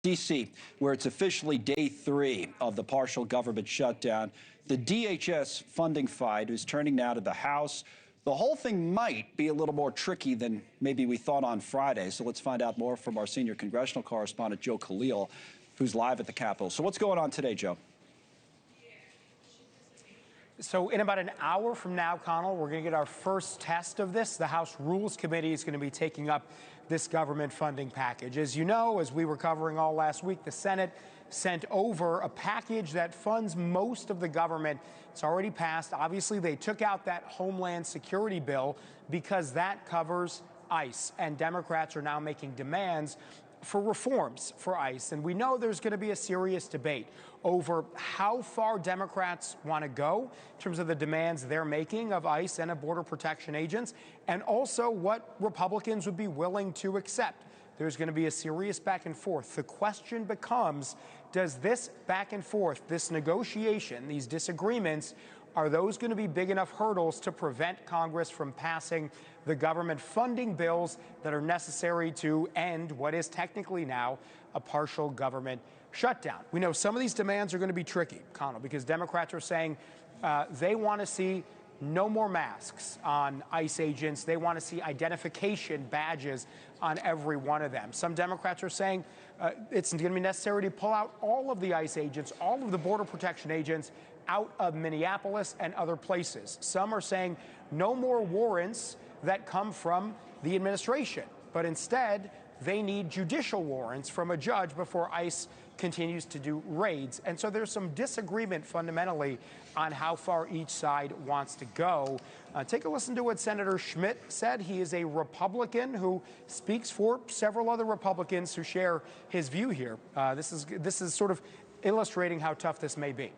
D.C., where it's officially day 3 of the partial government shutdown. The DHS funding fight is turning now to the House. The whole thing might be a little more tricky than maybe we thought on Friday. So let's find out more from our senior congressional correspondent, Joe Khalil, who's live at the Capitol. So what's going on today, Joe? So in about an hour from now, Connell, we're going to get our first test of this. The House Rules Committee is going to be taking up this government funding package. As you know, as we were covering all last week, the Senate sent over a package that funds most of the government. It's already passed. Obviously, they took out that Homeland Security bill because that covers ICE, and Democrats are now making demands for reforms for ICE. And we know there's going to be a serious debate over how far Democrats want to go in terms of the demands they're making of ICE and of border protection agents, and also what Republicans would be willing to accept. There's going to be a serious back and forth. The question becomes, does this back and forth, this negotiation, these disagreements, are those going to be big enough hurdles to prevent Congress from passing the government funding bills that are necessary to end what is technically now a partial government shutdown? We know some of these demands are going to be tricky, Connell, because Democrats are saying they want to see no more masks on ICE agents. They want to see identification badges on every one of them. Some Democrats are saying it's going to be necessary to pull out all of the ICE agents, all of the border protection agents out of Minneapolis and other places. Some are saying no more warrants that come from the administration, but instead they need judicial warrants from a judge before ICE continues to do raids. And so there's some disagreement fundamentally on how far each side wants to go. Take a listen to what Senator Schmidt said. He is a Republican who speaks for several other Republicans who share his view here. This is sort of illustrating how tough this may be.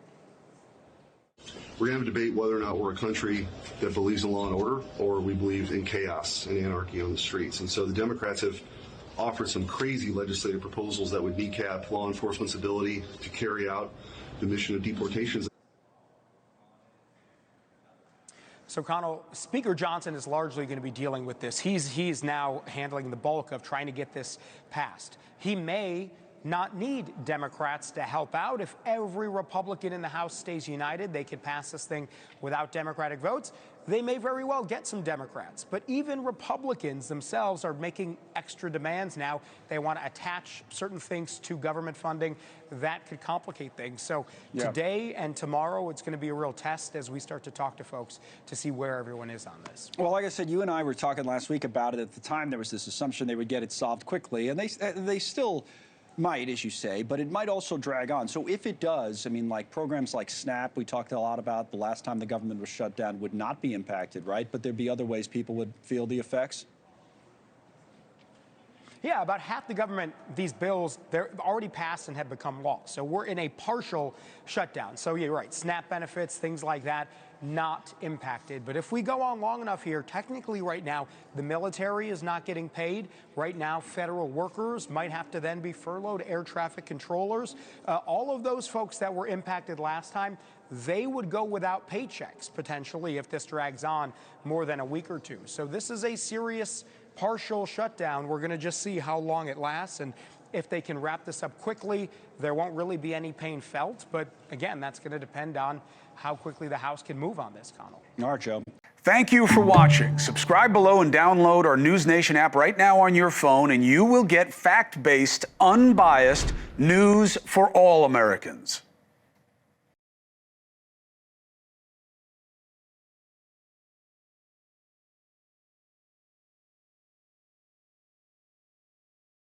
We're going to have a debate whether or not we're a country that believes in law and order, or we believe in chaos and anarchy on the streets. And so the Democrats have offered some crazy legislative proposals that would kneecap law enforcement's ability to carry out the mission of deportations. So, Connell, Speaker Johnson is largely going to be dealing with this. He's now handling the bulk of trying to get this passed. He may not need Democrats to help out. If every Republican in the House stays united, they could pass this thing without Democratic votes. They may very well get some Democrats. But even Republicans themselves are making extra demands now. They want to attach certain things to government funding. That could complicate things. So today and tomorrow, it's going to be a real test as we start to talk to folks to see where everyone is on this. Well, like I said, you and I were talking last week about it. At the time, there was this assumption they would get it solved quickly, and they still might, as you say, but it might also drag on. So if it does, I mean, like programs like SNAP, we talked a lot about the last time the government was shut down, would not be impacted, right? But there'd be other ways people would feel the effects? Yeah, about half the government, these bills, they're already passed and have become law. So we're in a partial shutdown. So you're right, SNAP benefits, things like that, not impacted. But if we go on long enough here, technically right now, the military is not getting paid. Right now, federal workers might have to then be furloughed, air traffic controllers. All of those folks that were impacted last time, they would go without paychecks, potentially, if this drags on more than a week or two. So this is a serious partial shutdown. We're going to just see how long it lasts, and if they can wrap this up quickly, there won't really be any pain felt. But again, that's going to depend on how quickly the House can move on this, Connell. All right, Joe. Thank you for watching. Subscribe below and download our NewsNation app right now on your phone, and you will get fact-based, unbiased news for all Americans.